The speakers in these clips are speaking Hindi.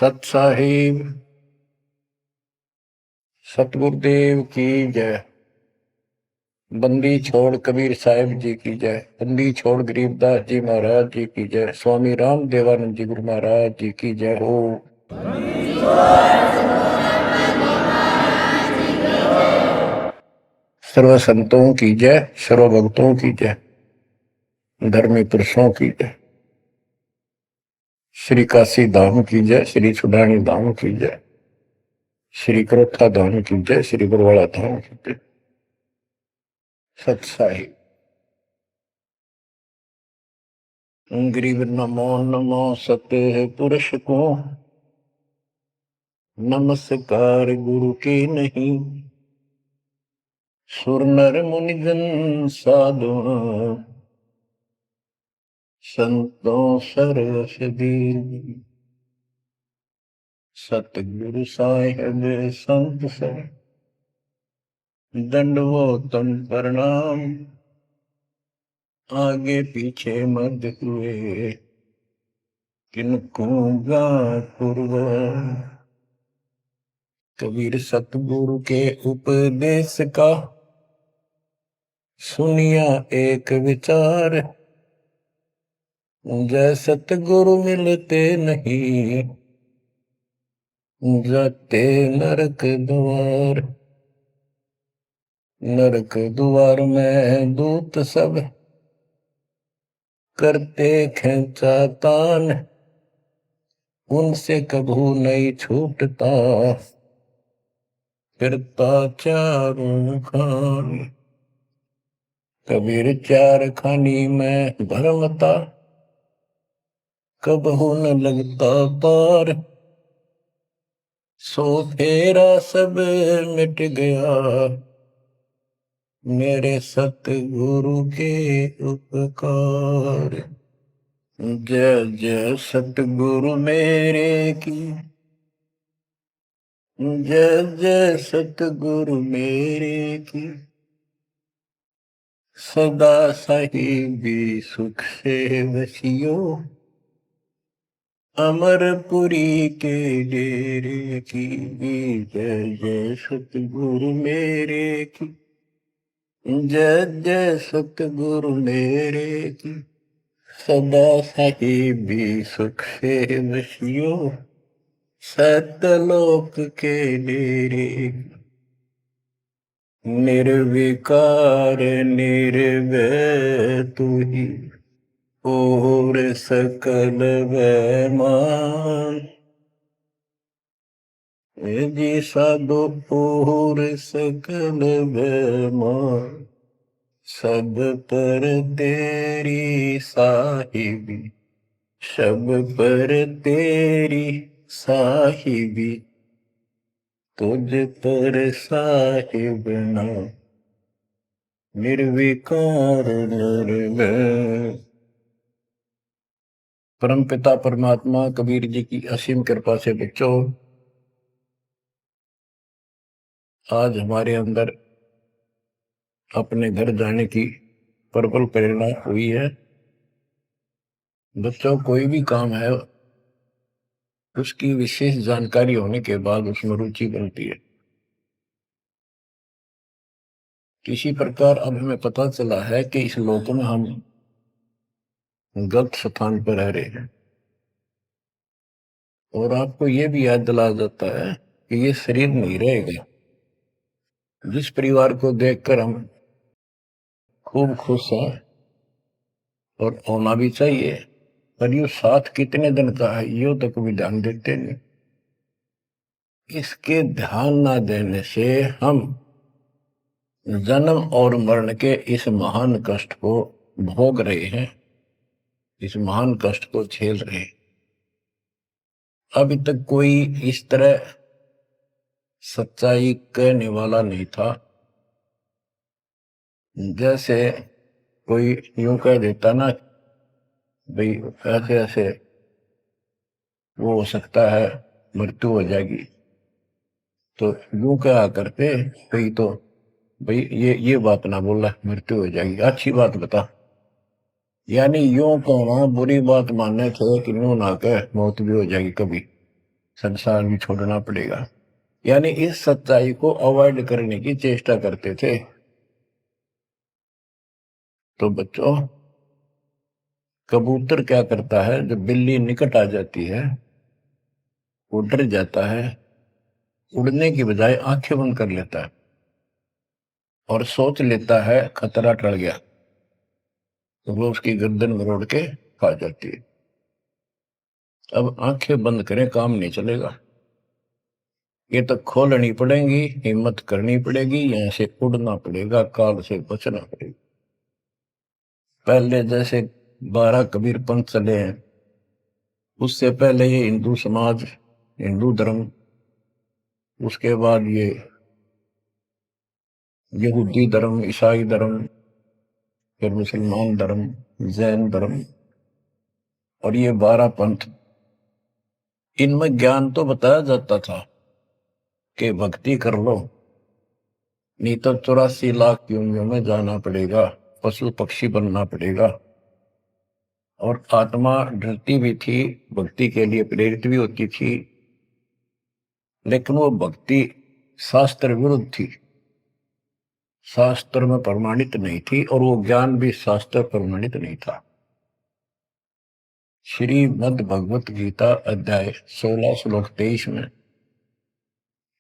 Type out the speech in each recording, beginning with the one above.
सत साहिब सतगुरुदेव की जय। बंदी छोड़ कबीर साहिब जी की जय। बंदी छोड़ गरीबदास जी महाराज जी की जय। स्वामी राम देवानंद जी गुरु महाराज जी की जय हो। सर्व संतों की जय, सर्व भक्तों की जय, धर्मी पुरुषों की जय। श्री काशी धाम की जय, श्री सुडानी धाम की जय, श्री करोथा धाम की जय, श्री बरवाड़ा धाम की जय। सत साहिब गरीब नमो नमो सत्य पुरुष को, नमस्कार गुरु के नहीं। सुर नर मुनिजन साधु, संतों सरस दीन। सतगुरु साहिब संत सर, दंडवतन प्रणाम। आगे पीछे मत हुए, किनको पूर्व। कबीर सतगुरु के उपदेश का, सुनिया एक विचार। जय सतगुरु मिलते नहीं, जाते नरक द्वार। नरक द्वार में दूत सब, करते खेचा तान। उनसे कभू नहीं छूटता, फिरता चारों खान। कबीर चार खानी में भरमता, कबहू न लगता पार। सो फेरा सब मिट गया, मेरे सतगुरु के उपकार। जय जय सतगुरु मेरे की, जय जय सतगुरु मेरे की। सदा साहिबी सुख से वसियो, अमरपुरी के डेरे की। जय जय सतगुरु मेरे की, जय जय सतगुरु मेरे की। सदा साहिबी सुख से वसियो, सतलोक के डेरे। निर्विकार निर्भय तू ही, और सकल वैमान। जी साधो और सकल वैमान। सब पर तेरी साहिबी, सब पर तेरी साहिबी। तुझ पर साहिब ना, निर्विकार निर्भय। परम पिता परमात्मा कबीर जी की असीम कृपा से बच्चों, आज हमारे अंदर अपने घर जाने की प्रबल प्रेरणा हुई है। बच्चों, कोई भी काम है उसकी विशेष जानकारी होने के बाद उसमें रुचि बनती है। किसी प्रकार अब हमें पता चला है कि इस लोक में हम गलत स्थान पर रह रहे हैं, और आपको यह भी याद दिलाया जाता है कि ये शरीर नहीं रहेगा। जिस परिवार को देखकर हम खूब खुश हैं और होना भी चाहिए, पर ये साथ कितने दिन का है यो तक भी ध्यान देते नहीं। इसके ध्यान ना देने से हम जन्म और मरण के इस महान कष्ट को भोग रहे हैं, इस महान कष्ट को झेल रहे हैं। अभी तक कोई इस तरह सच्चाई कहने वाला नहीं था। जैसे कोई यूं कह देता ना, भाई ऐसे ऐसे वो हो सकता है, मृत्यु हो जाएगी, तो यूं कहा करते भाई, तो भाई ये बात ना बोला, मृत्यु हो जाएगी, अच्छी बात बता। यानी यूं कहना बुरी बात मानने थे कि यूं ना कह, मौत भी हो जाएगी कभी। संसार भी छोड़ना पड़ेगा। यानी इस सच्चाई को अवॉइड करने की चेष्टा करते थे। तो बच्चों, कबूतर क्या करता है, जब बिल्ली निकट आ जाती है वो डर जाता है, उड़ने की बजाय आंखें बंद कर लेता है और सोच लेता है खतरा टल गया, तो वो उसकी गर्दन मरोड़ के खा जाती है। अब आंखें बंद करें काम नहीं चलेगा, ये तो खोलनी पड़ेगी, हिम्मत करनी पड़ेगी, यहां से उड़ना पड़ेगा, काल से बचना पड़ेगा। पहले जैसे 12 कबीर पंथ चले हैं, उससे पहले ये हिंदू समाज, हिंदू धर्म, उसके बाद ये यहूदी धर्म, ईसाई धर्म, फिर मुसलमान धर्म, जैन धर्म, और ये 12 पंथ, इनमें ज्ञान तो बताया जाता था कि भक्ति कर लो, नहीं तो 84 लाख योनियों में जाना पड़ेगा, पशु पक्षी बनना पड़ेगा। और आत्मा डरती भी थी, भक्ति के लिए प्रेरित भी होती थी, लेकिन वो भक्ति शास्त्र विरुद्ध थी, शास्त्र में प्रमाणित नहीं थी, और वो ज्ञान भी शास्त्र प्रमाणित नहीं था। श्रीमद् भगवत गीता अध्याय 16 श्लोक 23 में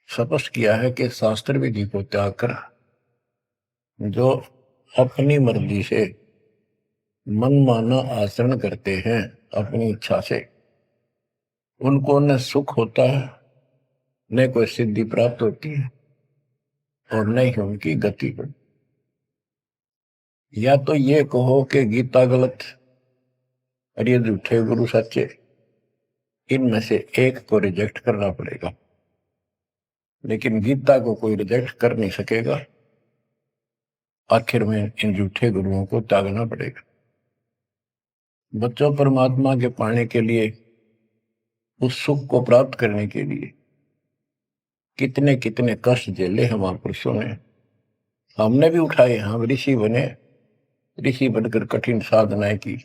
स्पष्ट किया है कि शास्त्र विधि को त्याग कर जो अपनी मर्जी से मनमाना आचरण करते हैं अपनी इच्छा से, उनको न सुख होता है, न कोई सिद्धि प्राप्त होती है, और न ही उनकी गति बढ़ती। या तो ये कहो कि गीता गलत और ये झूठे गुरु सच्चे, इनमें से एक को रिजेक्ट करना पड़ेगा, लेकिन गीता को कोई रिजेक्ट कर नहीं सकेगा। आखिर में इन झूठे गुरुओं को त्यागना पड़ेगा। बच्चों, परमात्मा के पाने के लिए, उस सुख को प्राप्त करने के लिए कितने कितने कष्ट झेले हैं महापुरुषों ने, हमने भी उठाए। हम ऋषि बने, ऋषि बनकर कठिन साधनाएं की,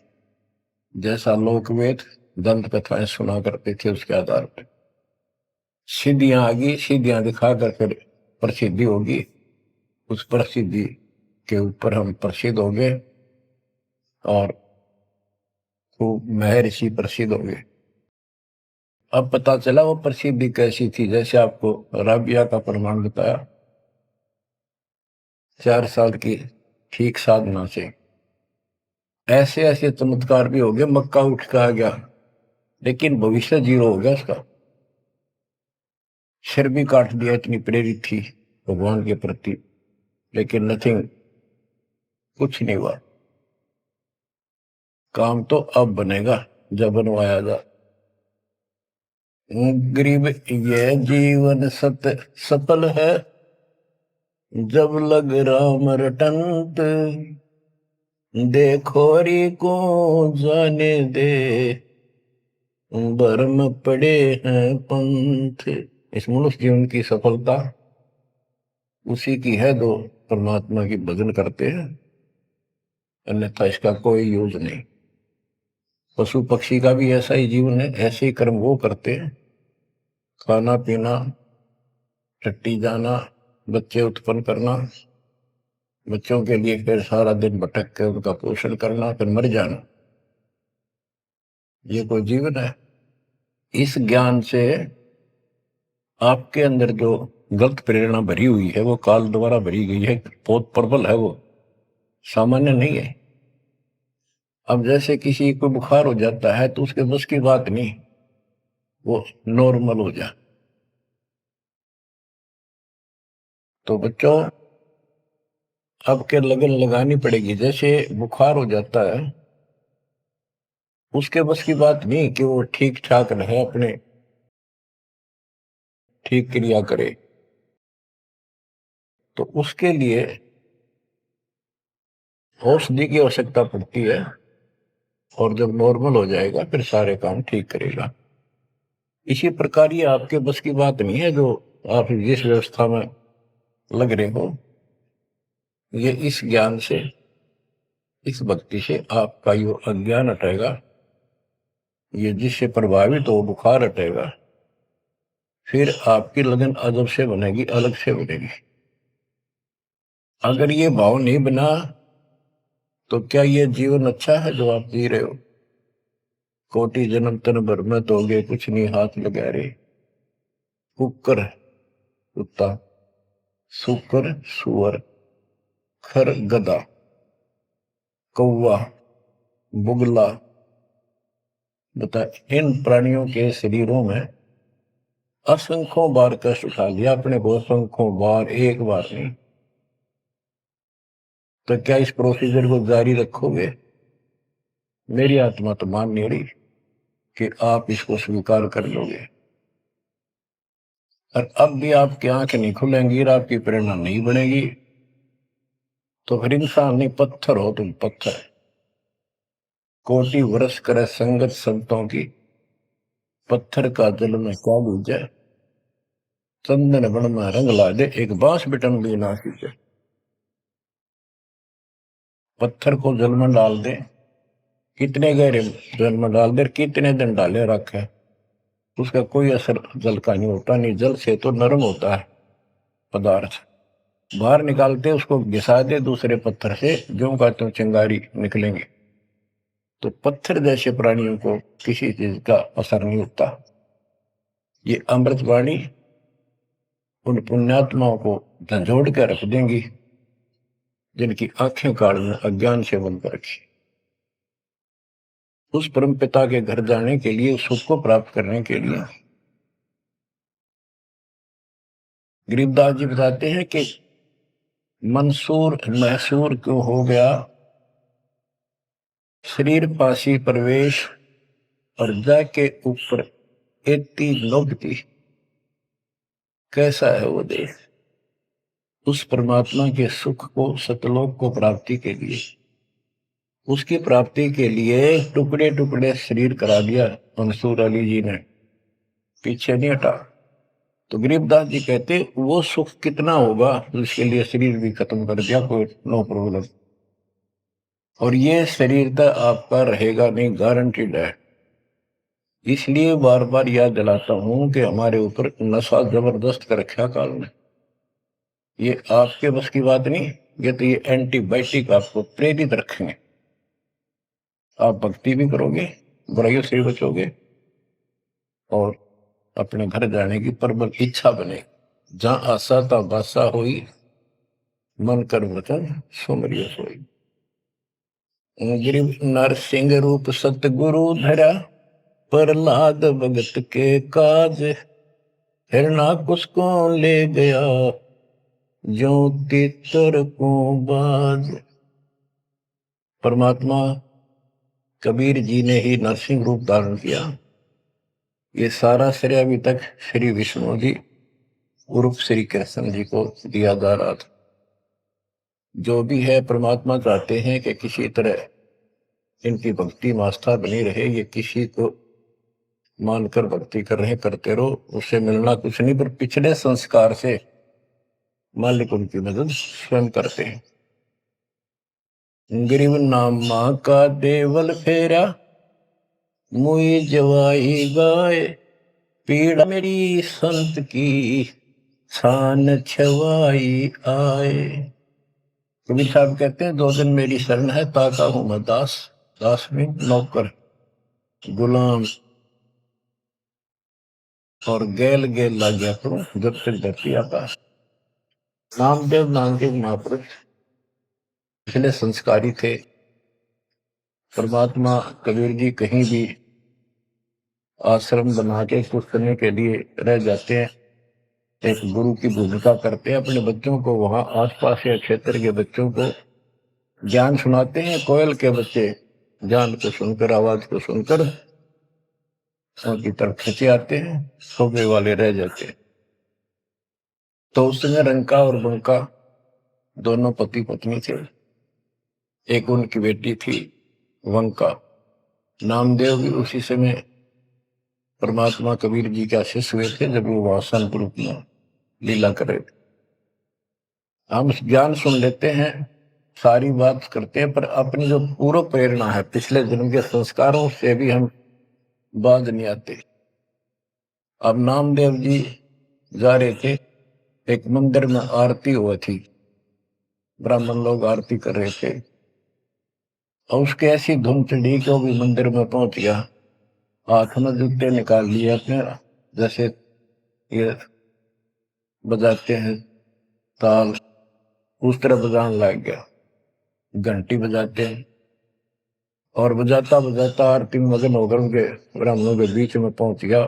जैसा लोकवेद दंत कथाएं सुना करते थे, उसके आधार पर सिद्धियां आ गई, सिद्धियां दिखाकर फिर प्रसिद्धि होगी, उस प्रसिद्धि के ऊपर हम प्रसिद्ध हो गए और खूब महर्षि प्रसिद्ध हो गए। अब पता चला वो प्रसिद्धि कैसी थी, जैसे आपको राबिया का प्रमाण बताया, 4 साल की ठीक साधना से ऐसे ऐसे चमत्कार भी हो गए, मक्का उठ के आ गया, लेकिन भविष्य जीरो हो गया उसका, सिर भी काट दिया, इतनी प्रेरित थी भगवान के प्रति, लेकिन नथिंग, कुछ नहीं हुआ। काम तो अब बनेगा जब बनवाया जा। गरीब ये जीवन सफल है, जब लग राम रटंत, देखो री को जाने दे, भरम पड़े हैं पंथ। इस मनुष्य जीवन की सफलता उसी की है जो परमात्मा की भजन करते हैं, अन्यथा इसका कोई यूज नहीं। पशु पक्षी का भी ऐसा ही जीवन है, ऐसे ही कर्म वो करते हैं, खाना पीना, टट्टी जाना, बच्चे उत्पन्न करना, बच्चों के लिए फिर सारा दिन भटक के उनका पोषण करना, फिर मर जाना, ये कोई जीवन है? इस ज्ञान से आपके अंदर जो गलत प्रेरणा भरी हुई है, वो काल द्वारा भरी गई है, बहुत प्रबल है, वो सामान्य नहीं है। अब जैसे किसी को बुखार हो जाता है तो उसके बस की बात नहीं, वो नॉर्मल हो जाए। तो बच्चों, अब के लगन लगानी पड़ेगी। जैसे बुखार हो जाता है, उसके बस की बात नहीं कि वो ठीक ठाक रहे, अपने ठीक क्रिया करे, तो उसके लिए औषधि की आवश्यकता पड़ती है, और जब नॉर्मल हो जाएगा फिर सारे काम ठीक करेगा। इसी प्रकार ये आपके बस की बात नहीं है, जो आप जिस व्यवस्था में लग रहे हो, ये इस ज्ञान से, इस भक्ति से आपका यो अज्ञान हटेगा, ये जिससे प्रभावित हो बुखार हटेगा, फिर आपकी लगन अदब से बनेगी, अलग से बनेगी। अगर ये भाव नहीं बना तो क्या ये जीवन अच्छा है जो आप जी रहे हो? कोटि जन्म तन भर में दोगे कुछ नहीं हाथ लगा रे। कुकर कुत्ता, सुकर सुअर, खर गधा, कौवा बुगला। बता, इन प्राणियों के शरीरों में असंख्यों बार कष्ट उठा लिया अपने को, असंख्यों बार, एक बार नहीं। तो क्या इस प्रोसीजर को जारी रखोगे? मेरी आत्मा तो मान नहीं रही कि आप इसको स्वीकार कर लोगे। और अब भी आपकी आंखें नहीं खुलेंगी और आपकी प्रेरणा नहीं बनेगी तो फिर इंसान नहीं, पत्थर हो तुम, पत्थर। कोटि वर्ष करे संगत संतों की, पत्थर का जल में क्या बूझे। चंदन बन में रंग ला दे, एक बांस बिटन भी ना सींचे। पत्थर को जल में डाल दे, कितने गहरे जल में डाल दे, कितने दिन डाले रखे, उसका कोई असर जल का नहीं होता। नहीं, जल से तो नरम होता है पदार्थ। बाहर निकालते उसको घिसा दे दूसरे पत्थर से, जो का तो चिंगारी निकलेंगे। तो पत्थर जैसे प्राणियों को किसी चीज का असर नहीं होता। ये अमृतवाणी उन पुण्यात्माओं को झंझोड़ कर रख देंगी जिनकी आंखें काल में अज्ञान से बंद कर रखी। उस परम पिता के घर जाने के लिए, सुख को प्राप्त करने के लिए गरीबदास जी बताते हैं कि मंसूर मैसूर क्यों हो गया, शरीर पासी प्रवेश और जाके ऊपर एती नोबती। कैसा है वो देश? उस परमात्मा के सुख को, सतलोक को प्राप्ति के लिए, उसकी प्राप्ति के लिए टुकड़े टुकड़े शरीर करा दिया मंसूर अली जी ने, पीछे नहीं हटा। तो गरीबदास जी कहते वो सुख कितना होगा जिसके लिए शरीर भी खत्म कर दिया, कोई नो प्रॉब्लम। और ये शरीर तो आपका रहेगा नहीं, गारंटीड है। इसलिए बार बार याद दिलाता हूं कि हमारे ऊपर नशा जबरदस्त कर रखा काल ने। ये आपके बस की बात नहीं, ये तो ये एंटीबायोटिक आपको प्रेरित रखेंगे। आप भक्ति भी करोगे, बुराइयों से भी बचोगे और अपने घर जाने की प्रबल इच्छा बनेगी। जहां आशा ता बासा हुई, मन कर वचन सुमरियो सोई। गिरिव नरसिंह रूप सतगुरु धरा, प्रहलाद भगत के काज। हिरणाकुश को ले गया, जो तितर को बाज। परमात्मा कबीर जी ने ही नरसिंह रूप धारण किया। ये सारा श्रेय अभी तक श्री विष्णु जी उर्फ श्री कृष्ण जी को दिया जा रहा था। जो भी है, परमात्मा चाहते हैं कि किसी तरह इनकी भक्ति में आस्था बनी रहे। ये किसी को मानकर भक्ति कर रहे, करते रहो, उससे मिलना कुछ नहीं, पर पिछले संस्कार से मालिक उनकी मदद स्वयं करते हैं। गिरिव नामा का देवल फेरा, मुई जवाई गाय। पीड़ा मेरी संत की, छान छवाई आए। कबीर साहब कहते हैं, 2 दिन मेरी शरण है, ताका हूं मैं दास। दास में नौकर, गुलाम और गैल गैल ला गया करूं जब तक धरती आकाश। नामदेव महापुरुष पिछले संस्कारी थे। परमात्मा कबीर जी कहीं भी आश्रम बना के कुछ समय के लिए रह जाते हैं, एक गुरु की भूमिका करते हैं। अपने बच्चों को, वहां आसपास के क्षेत्र के बच्चों को ज्ञान सुनाते हैं। कोयल के बच्चे ज्ञान को सुनकर, आवाज को सुनकर उनकी तरफ खींचे आते हैं, सोबे वाले रह जाते हैं। तो उस समय रंका और बंका दोनों पति पत्नी थे। एक उनकी बेटी थी वंका। नामदेव भी उसी समय परमात्मा कबीर जी के आशीष हुए थे जब वो वासन रूप में लीला कर रहे थे। हम ज्ञान सुन लेते हैं, सारी बात करते हैं, पर अपनी जो पूर्व प्रेरणा है, पिछले जन्म के संस्कारों से भी हम बाज नहीं आते। अब नामदेव जी जा रहे थे, एक मंदिर में आरती हुई थी, ब्राह्मण लोग आरती कर रहे थे, और उसके ऐसी धुन चढ़ी कि वो भी मंदिर में पहुंच गया। हाथ में जूते निकाल लिए अपने, जैसे ये बजाते हैं ताल, उस तरह बजाने लग गया, घंटी बजाते हैं, और बजाता बजाता आरती में मगन होकर उनके ब्राह्मणों के बीच में पहुंच गया,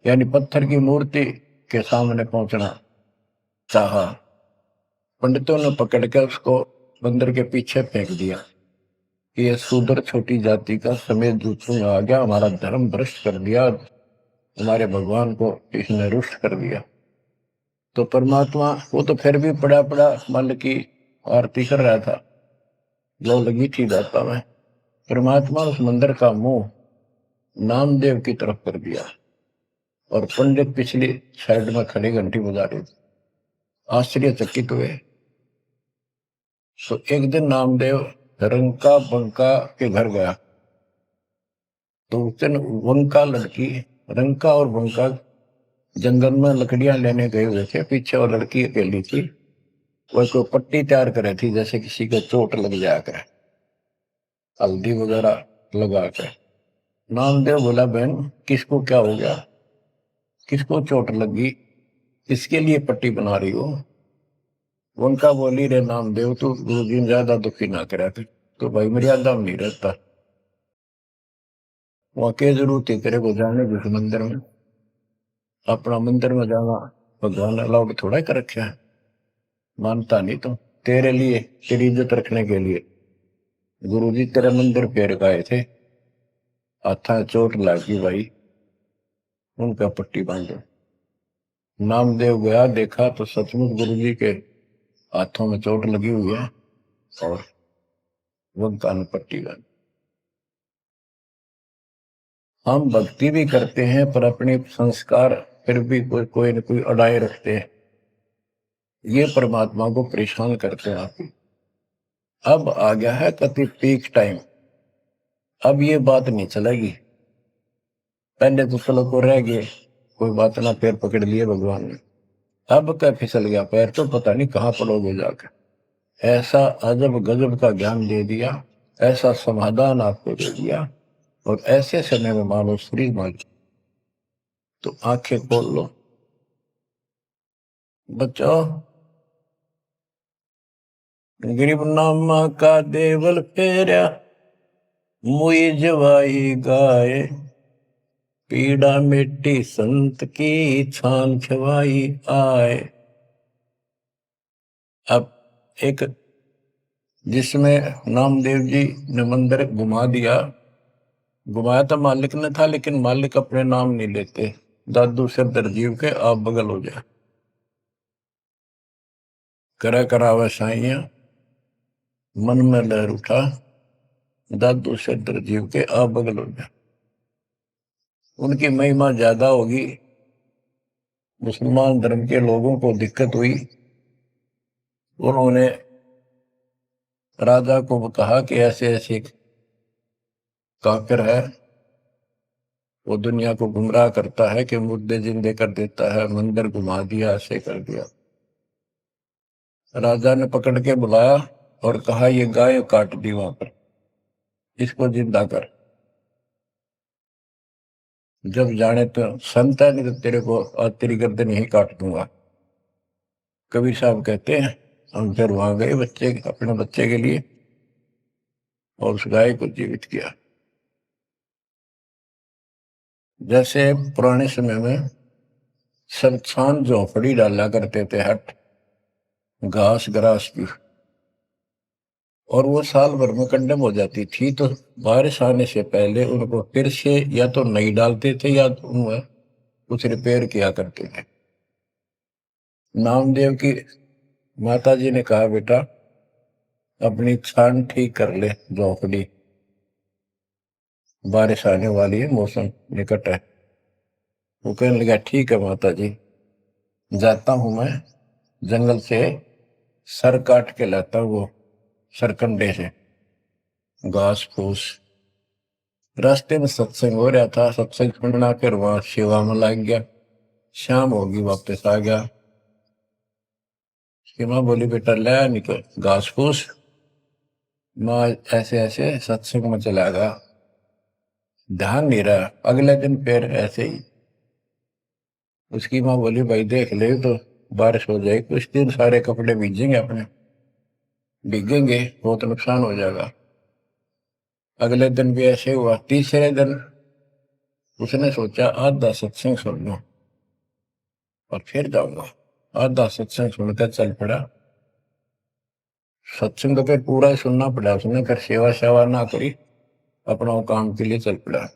यानी पत्थर की मूर्ति के सामने पहुंचना चाहा। पंडितों ने पकड़ कर उसको मंदिर के पीछे फेंक दिया कि ये शूद्र छोटी जाति का समेत दूसरों में आ गया, हमारा धर्म भ्रष्ट कर दिया, हमारे भगवान को इसने रुष्ट कर दिया। तो परमात्मा वो तो फिर भी पड़ा पड़ा मन की आरती कर रहा था, लो लगी थी दाता में। परमात्मा उस मंदिर का मुंह नामदेव की तरफ कर दिया, और पंडित पिछली साइड में खड़े घंटी बजा रहे थे, आश्चर्यचकित हुए। तो एक दिन नामदेव रंका बंका के घर गया, तो उस दिन वंका लड़की, रंका और बंका जंगल में लकड़ियां लेने गए हुए थे, पीछे वो लड़की अकेली थी, वह कोई पट्टी तैयार करे थी, जैसे किसी को चोट लग जाकर, हल्दी वगैरह लगा कर। नामदेव बोला, बहन किसको क्या हो गया, किसको चोट लगी, किसके लिए पट्टी बना रही हो? उनका बोली, रे नामदेव तू गुरु जी ज्यादा दुखी ना करा कर, तो भाई मर्यादा में नहीं रहता, वहां के जरूरत है तेरे को जाने जिस मंदिर में, अपना मंदिर में जाना भगवान अलाउड थोड़ा कर रखा है, मानता नहीं तो तेरे लिए, तेरी इज्जत रखने के लिए गुरु जी तेरे मंदिर पे गए थे, हाथा चोट लगी भाई, उनका पट्टी बांधो। नामदेव गया, देखा तो सचमुच गुरु जी के हाथों में चोट लगी हुई है, और वो कान पट्टी बांध। हम भक्ति भी करते हैं पर अपने संस्कार फिर भी कोई न कोई अड़ाए रखते हैं, ये परमात्मा को परेशान करते हैं। आप अब आ गया है कति पीक टाइम, अब ये बात नहीं चलेगी। पहले तो चलो को रह गए, कोई बात ना, पैर पकड़ लिए भगवान ने, अब क्या फिसल गया पैर तो पता नहीं कहाँ पड़ोगे जाकर। ऐसा अजब गजब का ज्ञान दे दिया, ऐसा समाधान आपको दे दिया, और ऐसे समय में मानो श्री मान, तो आंखें खोल लो बच्चों। गरीब नामा का देवल फेरा, मुई जवाई गाए, पीड़ा मिट्टी संत की छान छवाई आए। अब एक जिसमें नामदेव जी ने मंदिर घुमा दिया, घुमाया तो मालिक ने था, लेकिन मालिक अपने नाम नहीं लेते, दादू सिर दर्जीव के आप बगल हो जाए, करा करावे साइया मन में लहर उठा, दादू सिर दर्जीव के आप बगल हो जाए। उनकी महिमा ज्यादा होगी, मुसलमान धर्म के लोगों को दिक्कत हुई, उन्होंने राजा को कहा कि ऐसे ऐसे काफिर है, वो दुनिया को गुमराह करता है कि मुर्दे जिंदे कर देता है, मंदिर घुमा दिया, ऐसे कर दिया। राजा ने पकड़ के बुलाया और कहा, ये गाय काट दी वहां पर, इसको जिंदा कर, जब जाने तो संत है, नहीं तो तेरे को आज तेरी गर्दन यही काट दूंगा। कबीर साहब कहते हैं, हम फिर वहां गए बच्चे, अपने बच्चे के लिए, और उस गाय को जीवित किया। जैसे पुराने समय में संस्थान झोपड़ी डाला करते थे, हट घास ग्रास की, और वो साल भर में कंडम हो जाती थी, तो बारिश आने से पहले उनको फिर से या तो नहीं डालते थे या तो उनमें कुछ रिपेयर किया करते थे। नामदेव की माता जी ने कहा, बेटा अपनी छान ठीक कर ले, झोपड़ी बारिश आने वाली है, मौसम निकट है। वो कहने लगा, ठीक है माता जी, जाता हूं मैं जंगल से सर काट के लाता हूं, वो सरकंडे से घास फूस। रास्ते में सत्संग हो रहा था, सत्संग सुनना, फिर वहां सेवा में लग गया, शाम होगी, वापस आ गया। उसकी माँ बोली बेटा ले निकल घास फूस। माँ ऐसे ऐसे सत्संग में चला गया, ध्यान नहीं रहा। अगले दिन फिर ऐसे ही। उसकी माँ बोली भाई देख ले तो बारिश हो जाएगी, कुछ दिन सारे कपड़े भीजेंगे, अपने भीगेंगे, बहुत नुकसान हो जाएगा। अगले दिन भी ऐसे हुआ। तीसरे दिन उसने सोचा आधा सत्संग सुन लो और फिर जाऊंगा। आधा सत्संग सुनकर चल पड़ा। सत्संग तो फिर पूरा ही सुनना पड़ा उसने, फिर सेवा सेवा ना करी, अपना काम के लिए चल पड़ा।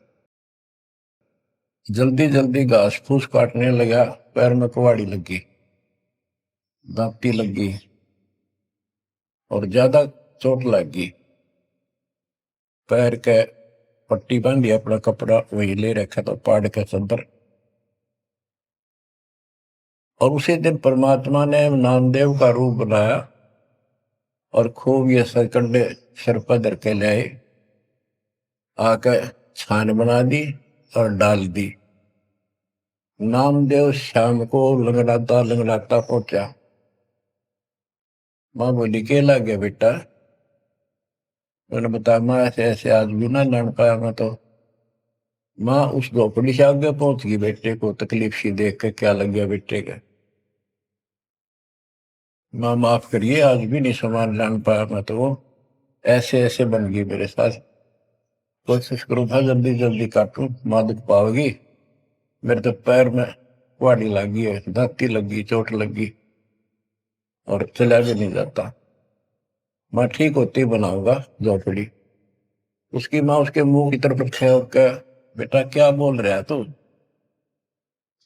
जल्दी जल्दी घास फूस काटने लगा, पैर में कुहाड़ी लगी, दांती लगी और ज्यादा चोट लग गई। पैर के पट्टी बांधी, अपना कपड़ा वही ले रखा था पाड़ के चंदर। और उसी दिन परमात्मा ने नामदेव का रूप बनाया और खूब ये सरकंडे सिर पर धर के ले आए, आकर छान बना दी और डाल दी। नामदेव शाम को लंगड़ाता लंगड़ाता पहुंचा। माँ बोली के लग गया बेटा? मैंने बताया माँ ऐसे ऐसे आज भी ना लड़ पाया मैं तो। माँ उस झोपड़ी से आगे पहुंच गई, बेटे को तकलीफ सी देख के क्या लग गया बेटे का। माँ माफ करिए आज भी नहीं सामान लान पाया मैं तो, वो ऐसे ऐसे बन गई मेरे साथ। कोशिश करूँ था जल्दी जल्दी काटूं, माँ दुख पाओगी। मेरे तो पैर में कुहाड़ी लगी है, दांती लगी, चोट लगी और चला भी नहीं जाता। माँ ठीक होती बनाऊंगा झोपड़ी। उसकी माँ उसके मुंह की तरफ क्या बेटा क्या बोल रहा है तू?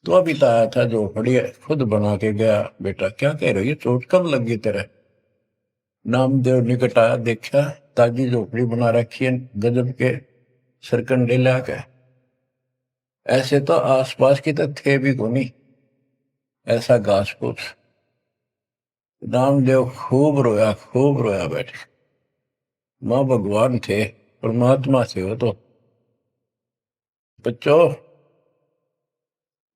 तो अभी तो आया था झोपड़ी खुद बना के गया। बेटा क्या कह रही है, चोट कब लगी तेरे? नामदेव निकट आया, देखा ताजी झोपड़ी बना रखी है गजब के सरकंडे लाके। ऐसे तो आसपास की तो थे भी कोनी ऐसा घास फूस। नामदेव खूब रोया बैठे। माँ भगवान थे, परमात्मा थे वो तो। बच्चों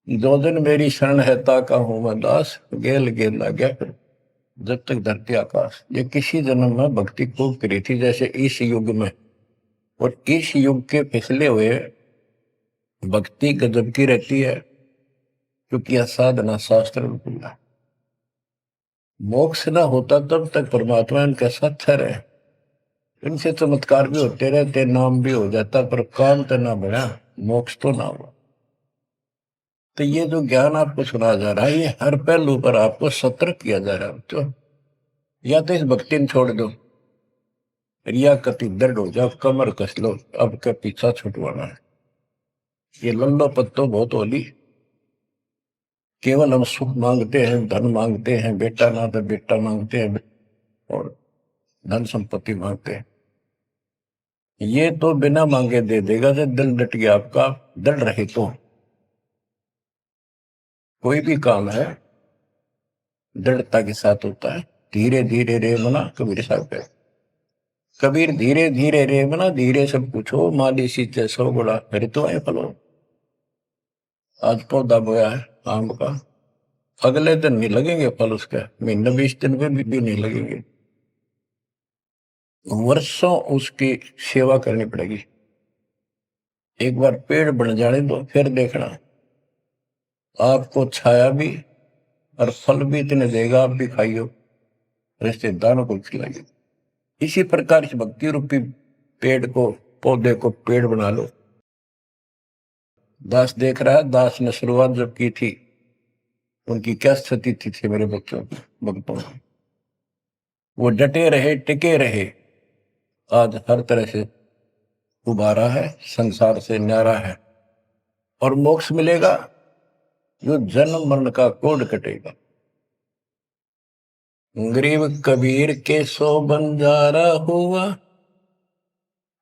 दो दिन मेरी शरण है ताका हूं मैं दास, गेल गेल ना गया फिर जब तक धरती आकाश। ये किसी जन्म में भक्ति खूब करी थी जैसे इस युग में, और इस युग के पिछले हुए भक्ति गजब की रहती है, क्योंकि यह साधना शास्त्र में खुला। मोक्ष ना होता तब तक परमात्मा इनके साथ रहे। इनसे चमत्कार भी होते रहते, नाम भी हो जाता, पर काम तो ना बढ़ा, मोक्ष तो ना हुआ। तो ये जो ज्ञान आपको सुना जा रहा है, ये हर पहलू पर आपको सतर्क किया जा रहा है। तो या तो इस भक्ति में छोड़ दो, रिया कति दर्द हो जाओ, कमर कस लो, अब के पीछा छुटवाना है। ये लल्लो पत्तो बहुत होली। केवल हम सुख मांगते हैं, धन मांगते हैं, बेटा ना तो बेटा मांगते हैं और धन संपत्ति मांगते हैं। ये तो बिना मांगे दे देगा जब दिल डट गया आपका। डर रहे तो कोई भी काम है दृढ़ता के साथ होता है। धीरे धीरे रे मना, कबीर साहब कहते। कबीर धीरे धीरे रे मना, धीरे सब कुछ हो, माली सींचे सौ गुड़ा फिर तो आए फलो। आज पौधा बोया है आम का, अगले दिन नहीं लगेंगे फल उसके, महीने 20 दिन में भी नहीं लगेंगे। वर्षों उसकी सेवा करनी पड़ेगी। एक बार पेड़ बन जाने दो, फिर देखना आपको छाया भी और फल भी इतने देगा, आप भी खाइयो, रिश्तेदारों को खिलाइए। इसी प्रकार इस भक्ति रूपी पेड़ को, पौधे को पेड़ बना लो। दास देख रहा है, दास ने शुरुआत जब की थी उनकी क्या स्थिति थी मेरे बच्चों की, भक्तों की। वो डटे रहे, टिके रहे, आज हर तरह से उबारा है, संसार से न्यारा है और मोक्ष मिलेगा। जो जन्म मरण का कोड कटेगा। गरीब कबीर के सो बंजारा हुआ,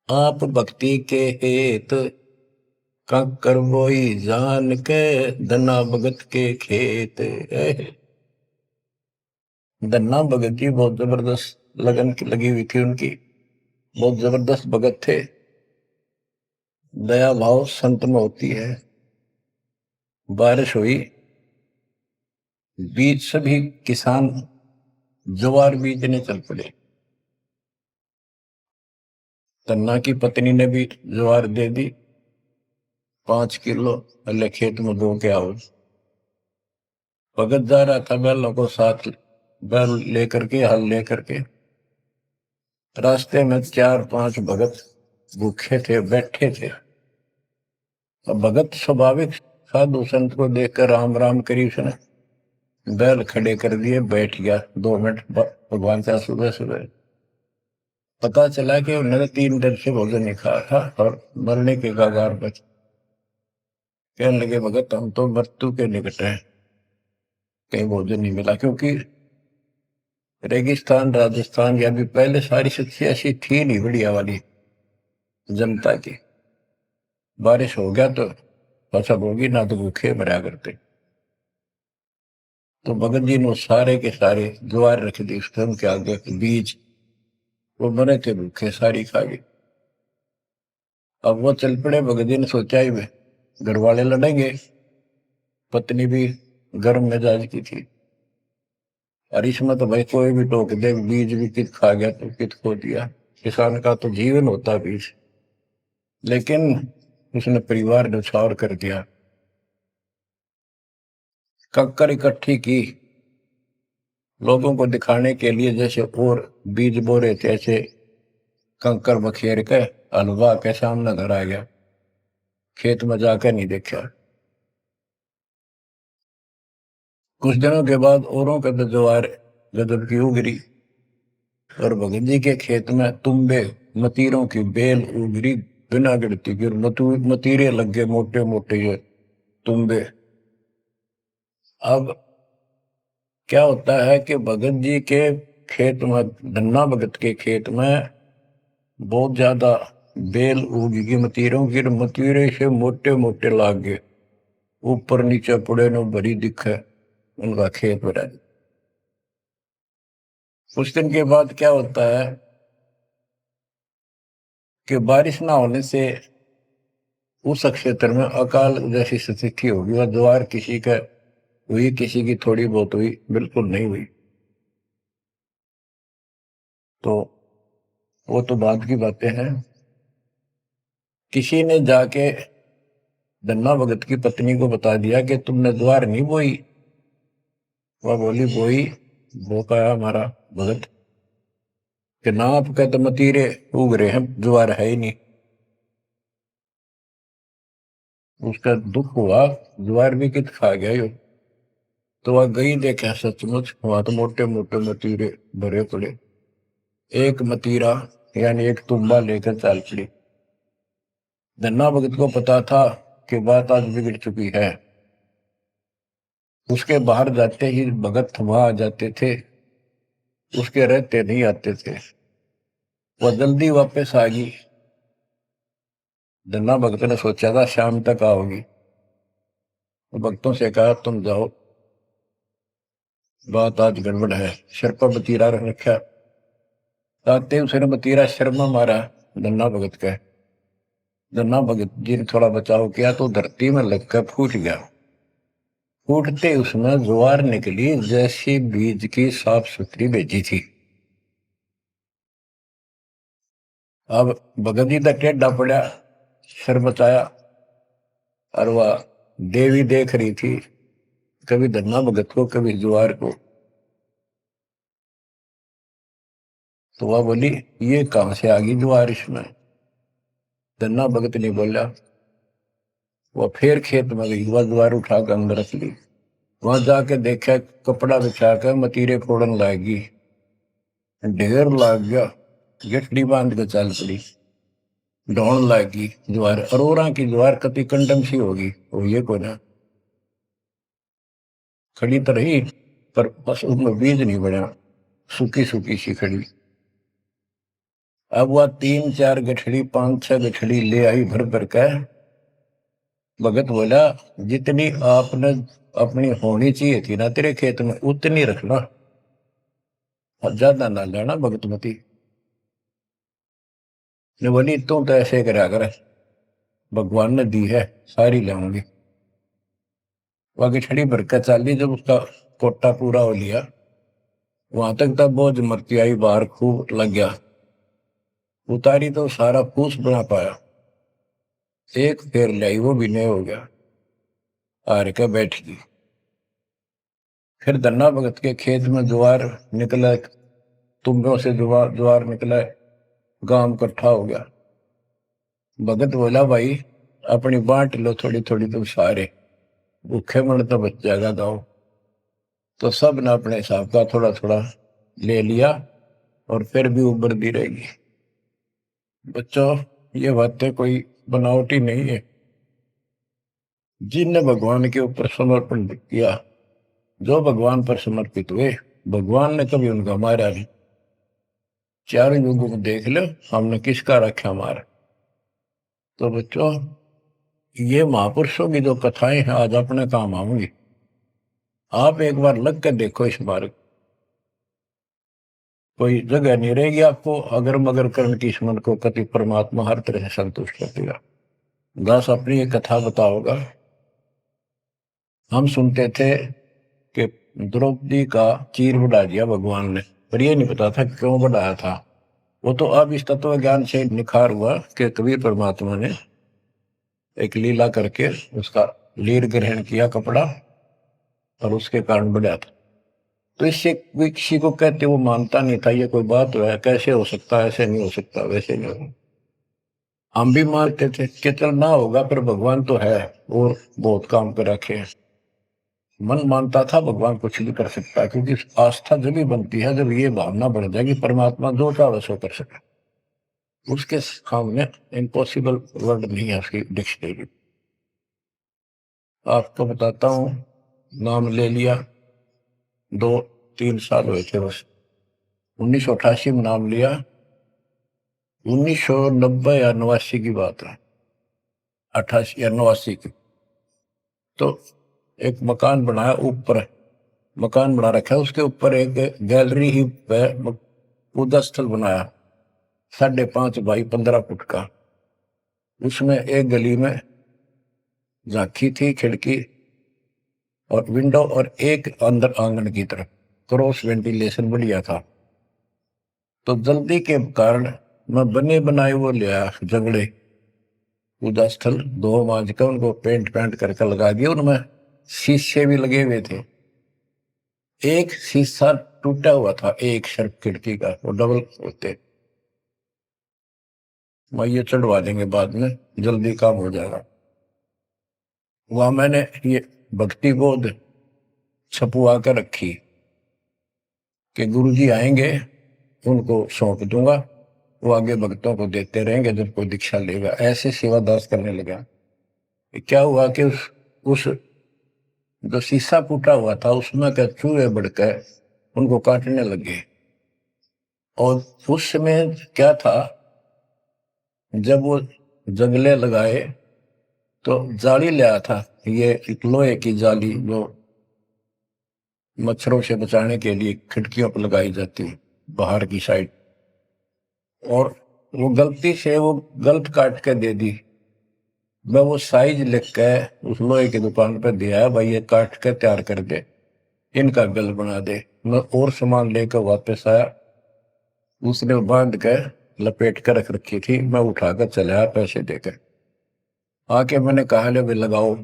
आप भक्ति के हेत कंकर बोई जान के, धना भगत के खेत। धन्ना भगत जी बहुत जबरदस्त लगन की लगी हुई थी उनकी, बहुत जबरदस्त भगत थे। दया भाव संत में होती है। बारिश हुई, बीज सभी किसान ज्वार बीजने चल पड़े। तन्ना की पत्नी ने भी ज्वार दे दी 5 किलो, अल्ले खेत में बो के आओ। भगत जा रहा था बैलों को साथ, बैल लेकर के, हल लेकर के। रास्ते में 4-5 भगत भूखे थे, बैठे थे। अब भगत स्वाभाविक साधु संत को देखकर राम राम करी, उसने बैल खड़े कर दिए, बैठ गया 2 मिनट भगवान से। सुबह सुबह पता चला कि उन्होंने 3 दिन से भोजन नहीं खाया था और मरने के कगार पर। कहने लगे भगत हम तो मृत्यु के निकट हैं, कहीं भोजन नहीं मिला। क्योंकि रेगिस्तान राजस्थान या भी पहले सारी स्थिति ऐसी थी नहीं बढ़िया वाली जनता की। बारिश हो गया तो फसल होगी, ना तो भूखे मरा करते। तो भगत जी ने सारे के सारे ज्वार रख दी उनके आगे, बीज, वो मरे थे भूखे, सारी खा गई। अब वो चल पड़े। भगत जी ने सोचा ही वे घर वाले लड़ेंगे, पत्नी भी गर्म मिजाज की थी, और इसमें तो भाई कोई भी टोक दे, बीज भी कित खा गया तो कित खो दिया। किसान का तो जीवन होता बीज। लेकिन उसने परिवार न्यौछावर कर दिया। कंकर इकट्ठी की लोगों को दिखाने के लिए, जैसे और बीज बो रहे थे ऐसे कंकर बखेर के हलवा के सामने घर आ गया। खेत में जाकर नहीं देखा। कुछ दिनों के बाद औरों का तो ज्वार गजब की उगरी, और भगत जी के खेत में तुम्बे मतीरों की बेल उगरी बिना गिरती की। मतीरे लग गए मोटे मोटे ये तुम्बे। अब क्या होता है कि भगत जी के खेत में, धन्ना भगत के खेत में बहुत ज्यादा बेल उगी मतीरों की, मतीरे से मोटे मोटे लाग गए, ऊपर नीचे पड़े न भरी दिखे उनका खेत भरा। कुछ दिन के बाद क्या होता है कि बारिश ना होने से उस क्षेत्र में अकाल जैसी स्थिति होगी। वह ज्वार किसी का हुई, किसी की थोड़ी बहुत हुई, बिल्कुल नहीं हुई। तो वो तो बाद की बातें हैं। किसी ने जाके धन्ना भगत की पत्नी को बता दिया कि तुमने ज्वार नहीं बोई। वह बोली बोई, वो कहा हमारा भगत कि ना आपके तो मतीरे उग रहे हैं, ज्वार है ही नहीं। उसका दुख हुआ, ज्वार भी कित खा गया यो। तो वह गई, देखा सचमुच वहां तो मोटे मोटे मतीरे भरे पड़े। एक मतीरा यानी एक तुम्बा लेकर चाल पड़ी। धन्ना भगत को पता था कि बात आज बिगड़ चुकी है। उसके बाहर जाते ही भगत वहां आ जाते थे, उसके रहते नहीं आते थे। वह जल्दी वापस आ गई। धन्ना भगत ने सोचा था शाम तक आओगी, तो भक्तों से कहा तुम जाओ, बात आज गड़बड़ है। सिर पर मतीरा रख रखा। आते उसने मतीरा सिर में मारा धन्ना भगत का। धन्ना भगत जी ने थोड़ा बचाव किया तो धरती में लगकर फूट गया। फूटते उसमें ज्वार निकली जैसी बीज की साफ सुथरी भेजी थी। अब भगत जी तक टेढ़ा पड़ा, सिर बचाया, और वह देवी देख रही थी, कभी धन्ना भगत को कभी ज्वार को। तो वह बोली ये कहां से आ गई ज्वार इसमें। धन्ना भगत नहीं बोला। वह फिर खेत में गई, वह ज्वार उठाकर अंदर रख ली। वहां जाके देखा कपड़ा बिछाकर मतीरे फोड़न लागी, ढेर लाग गया। गठड़ी बांध के चल पड़ी, ढोण लागी ज्वार। अरोरा की ज्वार कति कंडम सी होगी, वो ये को ना खड़ी तो रही, पर बस उसमें बीज नहीं बना, सूखी सूखी सी खड़ी। अब वह 3-4 गठड़ी 5-6 गठड़ी ले आई भर भर कर। भगत बोला जितनी आपने अपनी होनी चाहिए थी ना तेरे खेत में उतनी रखना, ज्यादा ना लेना भगतमती ने। बोली तू तो ऐसे करा कर, भगवान ने दी है सारी लाऊंगी। वह गठड़ी भर कर चाली। जब उसका कोटा पूरा हो लिया, वहां तक तब बोझ मरती आई, बाहर खूब लग गया, उतारी तो सारा फूस बना पाया, एक फेर लाई वो भी नहीं हो गया, हार के बैठ गई। फिर धन्ना भगत के खेत में ज्वार निकला, तुम्बों से ज्वार ज्वार निकला, गांव इकट्ठा हो गया। भगत बोला, भाई अपनी बांट लो थोड़ी थोड़ी, तुम सारे भूखे मर तो बच जाएगा गाँव। तो सब ने अपने हिसाब का थोड़ा थोड़ा ले लिया, और फिर भी उभरती रहेगी। बच्चों, ये बातें कोई बनावटी नहीं है। जिनने भगवान के ऊपर समर्पण किया, जो भगवान पर समर्पित हुए, भगवान ने कभी उनका मारा नहीं। चारों युगों को देख लो, हमने किसका रखा मारा। तो बच्चों, ये महापुरुषों की जो कथाएं हैं आज अपने काम आऊंगी। आप एक बार लग कर देखो इस मार्ग, कोई जगह नहीं रहेगी आपको अगर मगर कर्ण की स्मरण को, कति परमात्मा हर तरह से संतुष्ट कर देगा। दास अपनी एक कथा बताओगा। हम सुनते थे कि द्रौपदी का चीर बढ़ा दिया भगवान ने, पर ये नहीं पता था क्यों बढ़ाया था। वो तो अब इस तत्व ज्ञान से निखार हुआ कि कबीर परमात्मा ने एक लीला करके उसका लीर ग्रहण किया कपड़ा, और उसके कारण बढ़ा था। तो इससे कोई किसी को कहते वो मानता नहीं था, ये कोई बात है, कैसे हो सकता है, ऐसे नहीं हो सकता, वैसे नहीं हो। हम भी मानते थे कि चल ना होगा, पर भगवान तो है और बहुत काम कर रखे हैं। मन मानता था भगवान कुछ भी कर सकता है, क्योंकि आस्था जब भी बनती है जब ये भावना बढ़ जाएगी परमात्मा जो चाहे सो कर सके। उसके सामने इम्पॉसिबल वर्ड नहीं है उसकी डिक्शनरी। आपको बताता हूँ, नाम ले लिया, 2-3 साल हुए थे बस। 1988 में नाम लिया, 1990 या 89 की बात है, 88 या 89 की। तो एक मकान बनाया, ऊपर मकान बना रखा है, उसके ऊपर एक गैलरी ही पूजा स्थल बनाया, 5.5 बाई 15 फुट का। उसमें एक गली में झांकी थी, खिड़की और विंडो, और एक अंदर आंगन की तरफ क्रॉस वेंटिलेशन बढ़िया था। तो जल्दी के कारण मैं बने बनाए वो लिया जगड़े, पूजा स्थल 2 मांझ का उनको पेंट करके लगा दिया। उनमें शीशे भी लगे हुए थे, एक शीशा टूटा हुआ था, एक शर्फ खिड़की का, वो डबल होते। मैं ये चढ़वा देंगे बाद में, जल्दी काम हो जाएगा। वहां मैंने ये भक्ति बोध छपुआ कर रखी कि गुरुजी आएंगे उनको सौंप दूंगा, वो आगे भक्तों को देते रहेंगे जब कोई दीक्षा लेगा। ऐसे सेवादास करने लगा। क्या हुआ कि उस जो शीशा फूटा हुआ था उसमें क्या चूहे बढ़कर उनको काटने लगे। और उस समय क्या था, जब वो जंगले लगाए तो जाली ले आया था, ये एक लोहे की जाली जो मच्छरों से बचाने के लिए खिड़कियों पर लगाई जाती है बाहर की साइड। और वो गलती से वो गलत काट के दे दी। मैं वो साइज लिख के उस लोहे की दुकान पर दिया, भाई ये काट के तैयार कर दे, इनका बिल बना दे। मैं और सामान लेकर वापस आया, उसने बांध के लपेट कर रख रखी थी। मैं उठाकर चला पैसे देकर, आके मैंने कहा ले भाई लगाओ।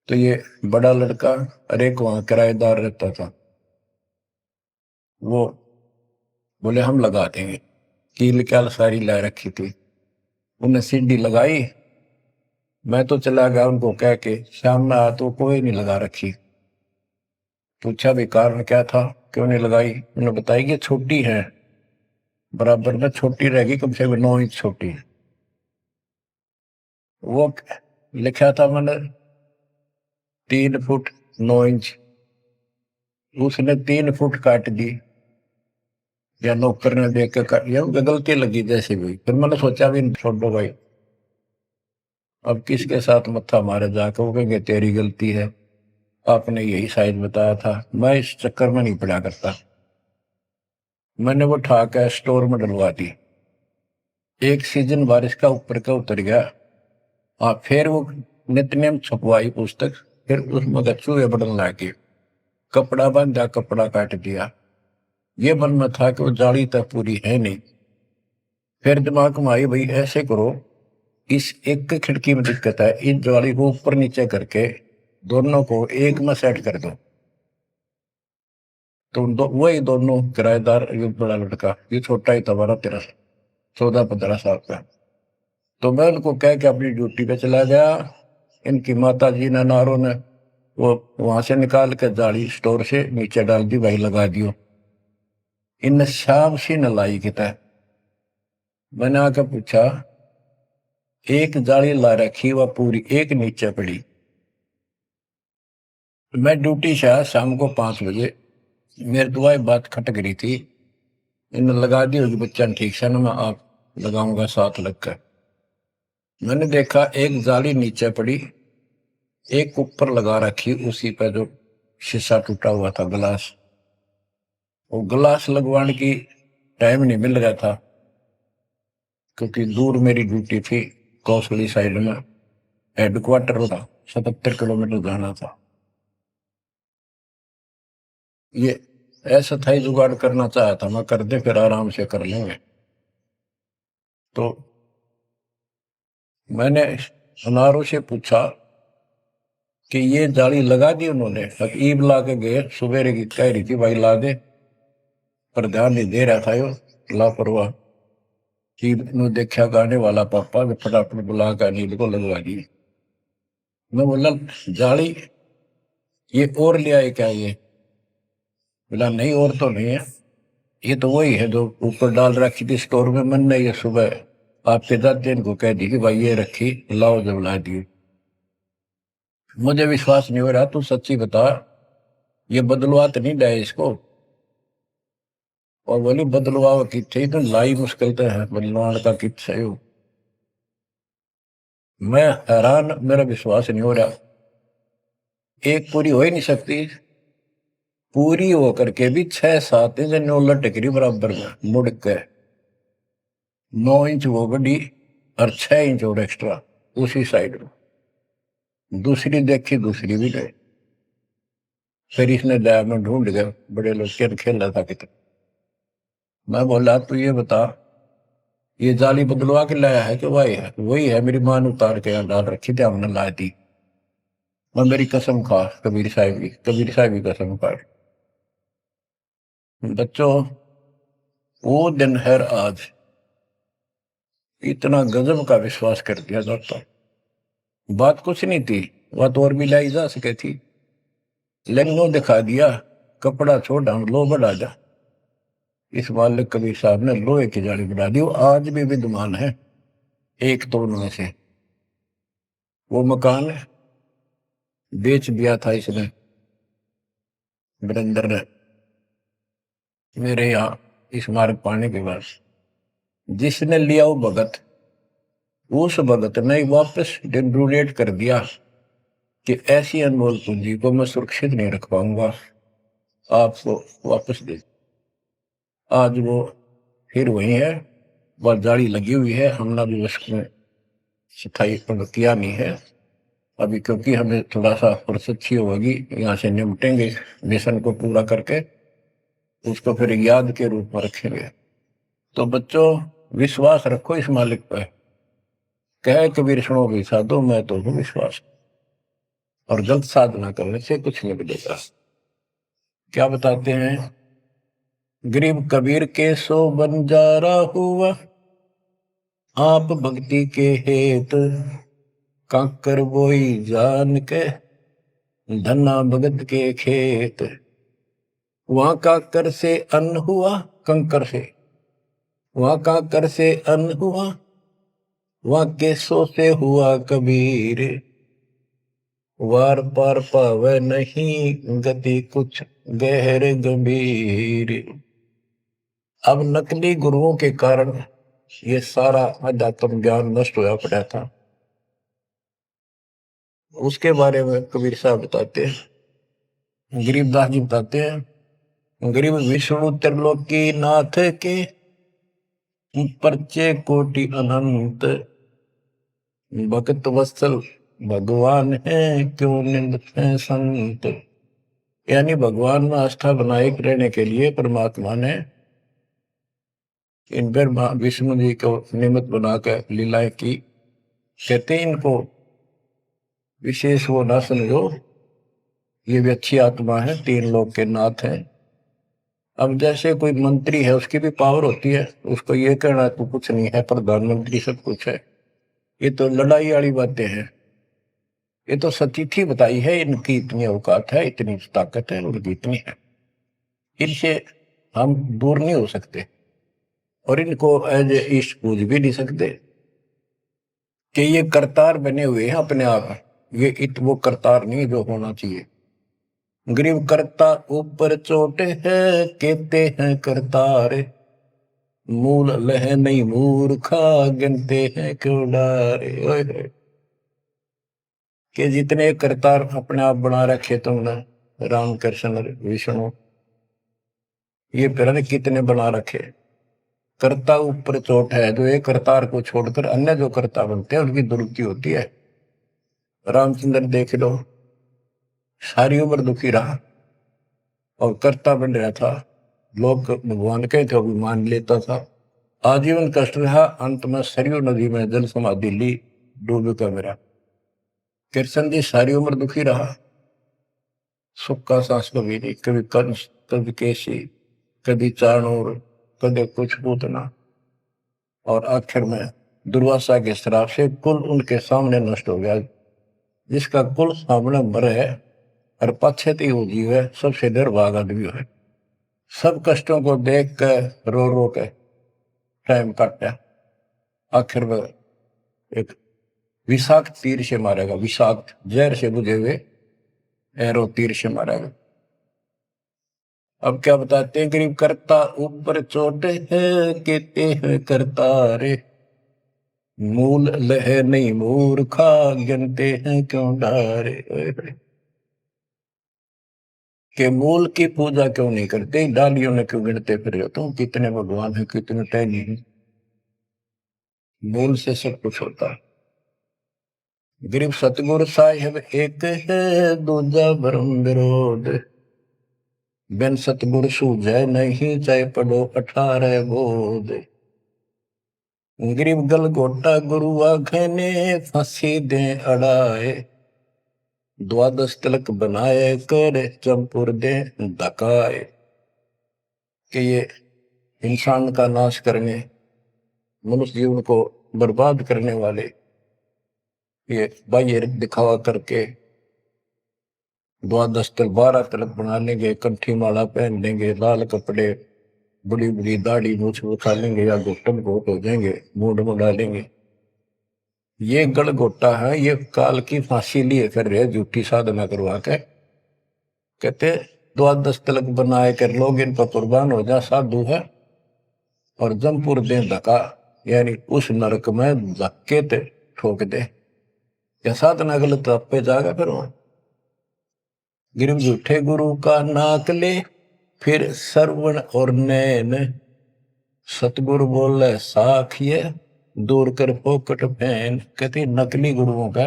तो ये बड़ा लड़का, अरे वहां किराएदार रहता था, वो बोले हम लगा देंगे। कील क्या सारी ला रखी थी, उन्हें सीढ़ी लगाई। मैं तो चला गया उनको कह के, शाम में आया तो कोई नहीं लगा रखी। पूछा भी कारण क्या था, क्यों नहीं लगाई। उन्होंने बताया कि छोटी है, बराबर में छोटी रहेगी, कम से कम 9 इंच छोटी। वो लिखा था मैंने 3 फुट 9 इंच, उसने 3 फुट काट दी, या नौकर ने देख के काट, या गलती लगी जैसे भी। फिर मैंने सोचा भी छोड़ो भाई, अब किसके साथ मत्था मारे जाकर, वो कहेंगे तेरी गलती है, आपने यही साइज बताया था। मैं इस चक्कर में नहीं पड़ा करता। मैंने वो उठा के स्टोर में डलवा दी। एक सीजन बारिश का ऊपर का उतर गया। हाँ, फिर वो नित्य नेम छपवाई पुस्तक, फिर उसमें चूहे बढ़ने लगे। कपड़ा बांधा, कपड़ा काट दिया। ये मन में था कि वो जाली तो पूरी है नहीं। फिर दिमाग में आई, भाई ऐसे करो, इस एक खिड़की में दिक्कत है, इस जाली को ऊपर नीचे करके दोनों को एक में सेट कर दो। तो वही दोनों किराएदार, ये बड़ा लड़का, ये छोटा ही था, 12-13, 14-15 साल का। तो मैं उनको कह के अपनी ड्यूटी पे चला गया। इनकी माता जी ने, नारों ने, वो वहां से निकाल के जाली स्टोर से नीचे डाल दी, भाई लगा दियो। इन शाम से न लाई किता। मैंने आके पूछा, एक जाली ला रखी, वह पूरी एक नीचे पड़ी। मैं ड्यूटी से आया शाम को 5 बजे। मेरे दुआई बात खटक रही थी, इन लगा दी होगी बच्चा ठीक से, ना मैं आप लगाऊंगा साथ लगकर। मैंने देखा एक जाली नीचे पड़ी, एक ऊपर लगा रखी, उसी पर जो शीशा टूटा हुआ था, गिलास। वो गिलास लगवाने की टाइम नहीं मिल रहा था, क्योंकि दूर मेरी ड्यूटी थी, कौशली साइड में हेडक्वार्टर था, 77 किलोमीटर जाना था। ये ऐसा था ही, जुगाड़ करना चाहा था मैं, कर दे फिर आराम से कर लेंगे। तो मैंने अनारों से पूछा कि ये जाली लगा दी उन्होंने। अब ईब ला के गए, सवेरे की कह रही थी भाई ला दे, पर ध्यान नहीं दे रहा था यो, लापरवाह। ईब ने देखा गाने वाला पापा, फटाफट बुला कर नील को लगवा दी। मैं बोला जाली ये और ले आए क्या? ये बोला नहीं और तो नहीं है, ये तो वही है जो ऊपर डाल रखी थी स्टोर में। मैंने ये सुबह आपके दादा इनको कह दी कि भाई ये रखी, लाओ, जब ला दी। मुझे विश्वास नहीं हो रहा, तू सच्ची बता, ये बदलवा तो नहीं डाय इसको? और बोली बदलवाओ की थी तो लाई मुश्किल तो है, बदलवान का कित सही हो। मैं हैरान, मेरा विश्वास नहीं हो रहा। एक पूरी हो ही नहीं सकती, पूरी हो करके भी 6-7 इंच नो लटकरी बराबर में मुड़ के, 9 इंच वो बड़ी और 6 इंच और एक्स्ट्रा उसी साइड में। दूसरी देखी, दूसरी भी गए। फिर इसने लैब में ढूंढ गए, बड़े लोग खेल खेल रहा था कितना। मैं बोला तू ये बता, ये जाली बदलवा के लाया है कि वही है? वही है, मेरी मां ने उतार के यहाँ डाल रखी थी, हमने ला दी। मैं मेरी कसम खा, कबीर साहब की कसम खा। बच्चों, वो दिन है आज, इतना गजब का विश्वास कर दिया जाता। बात कुछ नहीं थी, बात और भी लाई जा सके थी, लेकिन वो दिखा दिया, कपड़ा छोड़, हम लो बढ़ा जा। इस मालिक कबीर साहब ने लोहे की जाली बना दी, वो आज भी विद्यमान है। एक तो उनमें से वो मकान बेच दिया था इसने, वीरेंद्र ने, मेरे यहाँ इस मार्ग पाने के बाद। जिसने लिया वो भगत, उस भगत ने वापस डोनेट कर दिया कि ऐसी अनमोल पूंजी को मैं सुरक्षित नहीं रख पाऊंगा, आपको वापस दे। आज वो फिर वही है, वह जाली लगी हुई है, हमने भी उसमें सफाई किया नहीं है अभी, क्योंकि हमें थोड़ा सा फुर्सत अच्छी होगी, यहाँ से निपटेंगे मिशन को पूरा करके, उसको फिर याद के रूप में रखेंगे। तो बच्चों, विश्वास रखो इस मालिक पर। कह कबीर सुनो भी साधो, मैं तो हूँ विश्वास, और गलत साधना करने से कुछ नहीं मिलेगा। क्या बताते हैं, गरीब कबीर के सो बंजारा हुआ, आप भक्ति के हेत, काकर बोई जान के, धना भगत के खेत। वहां काकर से अन्न हुआ, कंकर से, वहां काकर से अन्न हुआ, वहां केसों से हुआ कबीर, वार पार पावे नहीं गति कुछ गहर गंभीर। अब नकली गुरुओं के कारण ये सारा अध्यात्म ज्ञान नष्ट होया पड़ा था। उसके बारे में कबीर साहब बताते हैं, गरीबदास जी बताते हैं, गरीब विष्णु त्रिलोकी नाथ के, परचे कोटि अनंत, भक्त वत्सल भगवान है, क्यों निंद है संत। यानी भगवान में आस्था बनाए रहने के लिए परमात्मा ने इन ब्रह्मा विष्णु जी को निमित्त बनाकर लीलाएं की। कहते इनको विशेष वो ना समझो, ये भी अच्छी आत्मा है, तीन लोग के नाथ हैं। अब जैसे कोई मंत्री है, उसकी भी पावर होती है, उसको ये कहना तो कुछ नहीं है, प्रधानमंत्री सब कुछ है। ये तो लड़ाई वाली बातें हैं। ये तो सतीथी बताई है, इनकी इतनी औकात है, इतनी ताकत है, उनकी इतनी है, इनसे हम दूर नहीं हो सकते और इनको एज ईस्ट पूज भी नहीं सकते कि ये करतार बने हुए हैं अपने आप। ये वो करतार नहीं जो होना चाहिए। गरीब करता ऊपर चोट है, कहते हैं करतार, मूल लह नहीं मूर्खा, गिनते हैं क्यों डारे। कि जितने करतार अपने आप बना रखे तुमने, राम कृष्ण विष्णु, ये फिर कितने बना रखे। कर्ता ऊपर चोट है, जो एक करतार को छोड़कर अन्य जो कर्ता बनते हैं उनकी दुर्गति होती है। रामचंद्र देख लो, सारी उम्र दुखी रहा और कर्ता बन रहा था, लोग भगवान के थे भी मान लेता था, आजीवन कष्ट रहा, अंत में सरयू नदी में जल समाधि ली, डूब का मेरा। कृष्ण जी सारी उम्र दुखी रहा, सुख का सांस कभी नहीं, कभी कंस, कभी केसी, कभी चाणूर, कभी कुछ पूतना, और आखिर में दुर्वासा के श्राप से कुल उनके सामने नष्ट हो गया। जिसका कुल सामने मरे है और पश्चाती वो जीव है, सबसे निर्भाग आदमी है। सब कष्टों को देख कर रो रो के टाइम काटा, आखिर में एक विषाक्त तीर से मारेगा, विषाक्त जहर से बुझे हुए एरो तीर से मारेगा। अब क्या बताते हैं, गरीब करता ऊपर चोट है, कहते हैं करता रे, मूल लह नहीं मूर्खा, गिनते हैं क्यों डारे। के मूल की पूजा क्यों नहीं करते, डालियों ने क्यों गिनते फिर हो तुम, कितने भगवान है, कितने टहनी है। मूल से सब कुछ होता है। गरीब सतगुरु साहिब एक है, दूजा भरम विरोध, बिन सतगुरु सूझे नहीं, चाहे पढ़ो 18 बोध। गरीब गल गोटा गुरु आखे ने, फांसी दे अड़ाए, द्वादश तिलक बनाए कर, चंपुर दे धकाए। कि ये इंसान का नाश करने, मनुष्य जीवन को बर्बाद करने वाले, ये बाह्य दिखावा करके द्वादश तिलक 12 तिलक बना लेंगे, कंठी माला पहन लेंगे, लाल कपड़े, बड़ी बड़ी दाढ़ी मूछ उठा लेंगे या घुटन घोट हो जाएंगे, मूड मुड़ा लेंगे। ये गलगोटा है, ये काल की फांसी लिए फिर रहे, झूठी साधना करवा के। कहते द्वादश तिलक बनाए कर लोग इन पर कुर्बान हो जा, साधु है, और जमपुर दे धक्का, यानी उस नरक में धक्के ते ठोक दे, या साधना गलत पे जाएगा फिर वहां। गिरव झूठे गुरु का नाक ले, फिर श्रवण और नैन, सतगुरु बोले साखिए, दूर कर पोकट फैन। कहते नकली गुरुओं का,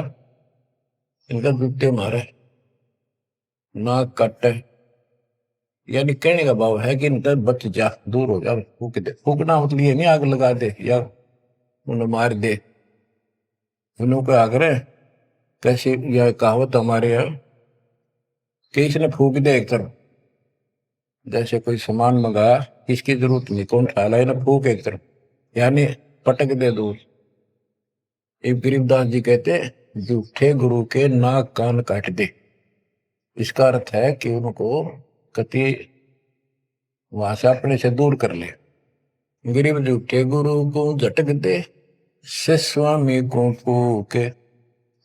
इनका जूते मारे, नाक काटे, यानी कहने का भाव है कि इनका बच जा, दूर हो जा, फूक दे। फूकना मतलब ये नहीं आग लगा दे या उन्हें मार दे, उन्हों को आग्रह। कैसी यह कहावत हमारे यहाँ कि इसने फूक दे एक तरफ, जैसे कोई सामान मंगाया, इसकी जरूरत नहीं, कौन ख्याल है ना, फूक एक तरफ, यानी पटक दे दूर। एक गरीबदास जी कहते झूठे गुरु के नाक कान काट दे। इसका अर्थ है कि उनको कति वहां से अपने से दूर कर ले। गरीब झूठे गुरु को झटक दे, से स्वामी को फूक,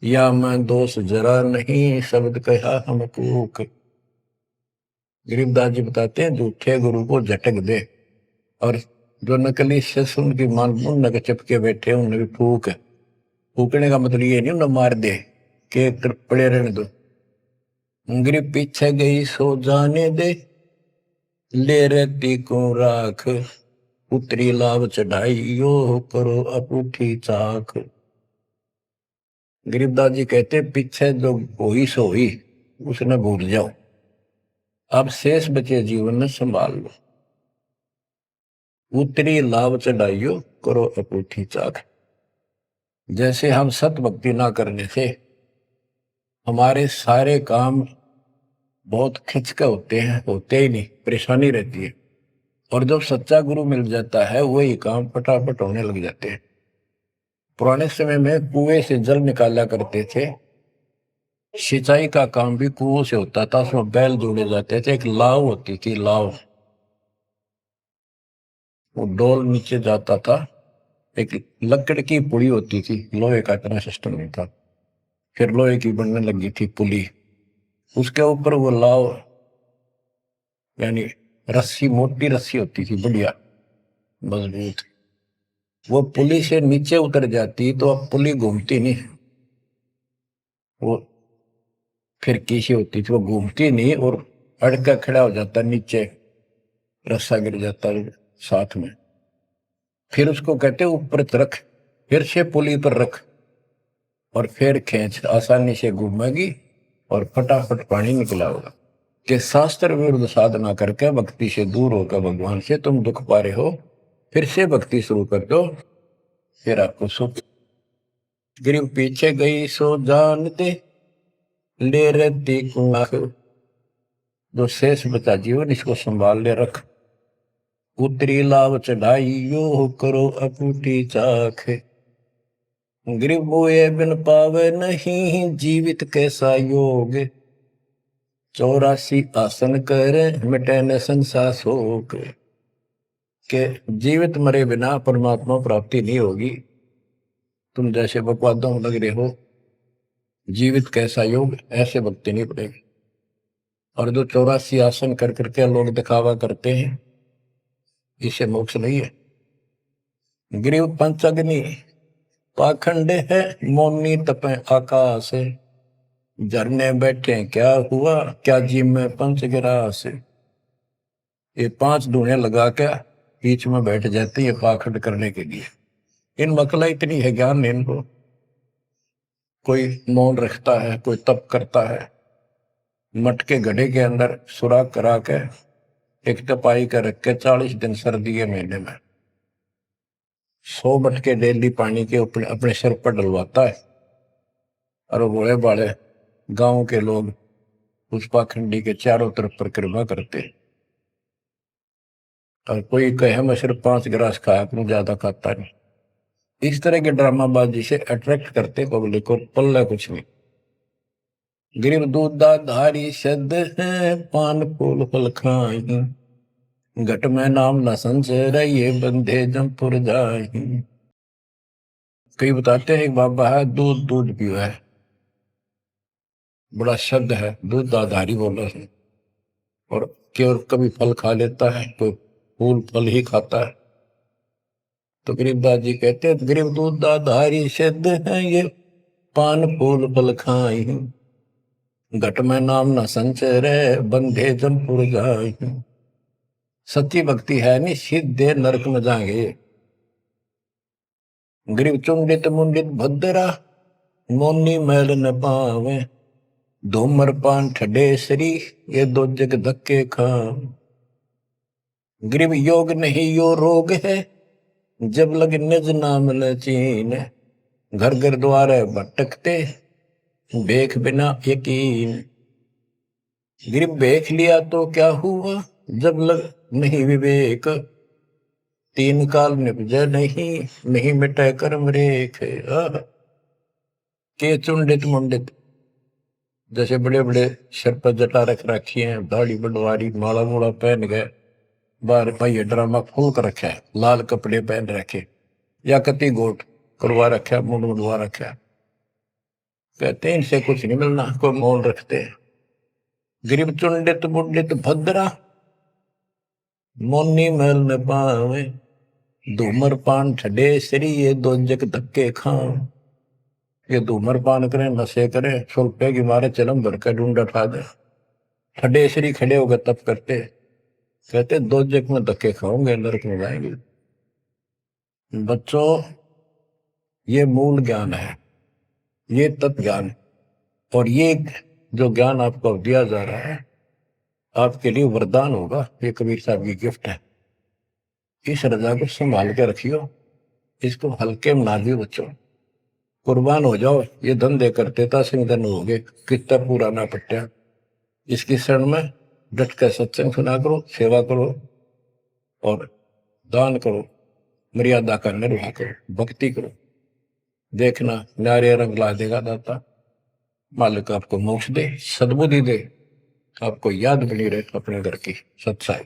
या मैं दोष जरा नहीं, शब्द कहा हम कूक। गरीबदास जी बताते हैं झूठे गुरु को झटक दे, और जो नकली शिष्य उनकी मान उन चिपके बैठे उन्हें भी फूक। फूकने का मतलब ये नहीं उन्हें मार दे कि पड़े रहने दो। गरीब पीछे गई सो जाने दे, ले रहती को राख, उतरी लाभ चढ़ाई यो करो अपूठी चाक। गरीबदास जी कहते पीछे जो हुई सो हुई, उसने भूल जाओ, अब शेष बचे जीवन में संभाल लो, उतरी लाभ चढ़ाइयो करो अपूठी चाक। जैसे हम सत भक्ति ना करने से हमारे सारे काम बहुत खिंचके होते ही नहीं, परेशानी रहती है। और जब सच्चा गुरु मिल जाता है वही काम फटाफट होने लग जाते हैं। पुराने समय में कुएं से जल निकाला करते थे, सिंचाई का काम भी कुओं से होता था। उसमें बैल जोड़े जाते थे, एक लाव होती थी, लाव, वो डोल नीचे जाता था, एक लकड़ की पुड़ी होती थी, लोहे का इतना सिस्टम नहीं था। फिर लोहे की बनने लगी थी पुली, उसके ऊपर वो लाव यानी रस्सी, मोटी रस्सी होती थी, बढ़िया मजबूत। वो पुली से नीचे उतर जाती तो अब पुली घूमती नहीं, वो फिर किसी होती थी, वो घूमती नहीं और अड़का खड़ा हो जाता, नीचे रस्सा गिर जाता साथ में। फिर उसको कहते ऊपर रख, फिर से पुली पर रख और फिर खींच, आसानी से घूमेगी और फटाफट पानी निकला होगा। कि शास्त्र विरुद्ध साधना करके भक्ति से दूर होकर भगवान से तुम दुख पा रहे हो, फिर से भक्ति शुरू कर दो, फिर आपको सुख। गिरिव पीछे गई सो जान दे, ले रहती कुआं। जो शेष बचा जीवन इसको संभाल ले रख, उतरी लाभ चढ़ाइयो करो अपूठी चाख। गिरिव बोए बिन पावे नहीं, जीवित कैसा योग। 84 आसन करे मिटे न संसार शोक। के जीवित मरे बिना परमात्मा प्राप्ति नहीं होगी। तुम जैसे बकवादों में लग रहे हो, जीवित कैसा योग, ऐसे भक्ति नहीं पड़ेगी। और जो 84 आसन कर करके लोग दिखावा करते हैं, इसे मोक्ष नहीं है। गिरिव पंचअग्नि पाखंड है, मौनी तपे आकाश। झरने बैठे क्या हुआ, क्या जी में पंच गिरास। ये 5 धुएं लगा के बीच में बैठ जाते हैं पाखंड करने के लिए। इन मकला इतनी है ज्ञान नहीं इनको। कोई मौन रखता है, कोई तप करता है, मटके घड़े के अंदर सुराख करा के एक तपाई कर रख के 40 दिन सर्दी के महीने में 100 मटके डेली पानी के अपने सिर पर डलवाता है। और बड़े बड़े गांव के लोग उस पाखंडी के चारों तरफ परिक्रमा करते हैं। और कोई कहे मैं सिर्फ 5 गिलास खाया करूं, ज्यादा खाता नहीं। इस तरह के ड्रामाबाजी से अट्रैक्ट करते पब्लिक को, पल्ला कुछ नहीं। गिरिव दूधा धारी शब्द है, पान फूल फल खाई। घट में नाम न संचय, ये बंधे जमपुर जाई। कई बताते हैं एक बाबा है, दूध दूध पियो है, बड़ा शब्द है, दूध आधारी बोला है। और केवल कभी फल खा लेता है, तो फूल फल ही खाता है। तो गरीबदास जी कहते हैं गरीब दूध आधारी शब्द है, ये पान फूल फल खाई। घट में नाम न संचय रे, बंधे जमपुर जाई। सच्ची भक्ति है नहीं, सीधे नरक में जाएंगे। गरीब चुंडित मुंडित भद्रा, मोनी मैल न पावे। धूमर पान ठडेसरी, ये 2 जग धक्के खा। गरीब योग नहीं यो रोग है, जब लग निज नाम न चीन। घर घर द्वारे भटकते, देख बिना यकीन। गरीब देख लिया तो क्या हुआ, जब लग नहीं विवेक। 3 काल निपजे नहीं मिटे कर्म रेख। के चुंडित मुंडित, जैसे बड़े बड़े सिर पर जटा रख रखी है, दाढ़ी बंडवारी, माला मूला पहन गए, बाहर भाई ड्रामा खोल कर रखा है, लाल कपड़े पहन रखे, या कति गोट करवा रखा, मुंड मुंडवा रखा। कहते हैं इनसे कुछ नहीं मिलना, कोई मौन रखते हैं। गरीब चुंडित मुंडित भद्रा, मोनी मैल न पावे। धूमर पान ठडे सरी, ये 2 जग धक्के खाओ। ये धूमर पान करें, नशे करें, 100 रुपए की मारे चलम भर कर ढूंढ उठा दे, ठडे सरी खड़े होकर तप करते। कहते 2 जग में धक्के खाओगे, नरक में जाएंगे। बच्चों, ये मूल ज्ञान है, ये तत्व ज्ञान। और ये जो ज्ञान आपको दिया जा रहा है, आपके लिए वरदान होगा। ये कबीर साहब की गिफ्ट है। इस रजा को संभाल के रखियो, इसको हल्के में ना दियो बच्चों। कुर्बान हो जाओ, ये धंधे करते था सिंह धन हो गए, कितना पूरा ना पट्टा। इसकी शरण में डट कर सत्संग सुना करो, सेवा करो और दान करो, मर्यादा का निर्वाह करो, भक्ति करो। देखना नारे रंग ला देगा दाता। मालिक आपको मोक्ष दे, सद्बुद्धि दे, आपको याद बनी रहे अपने घर की सच्चाई।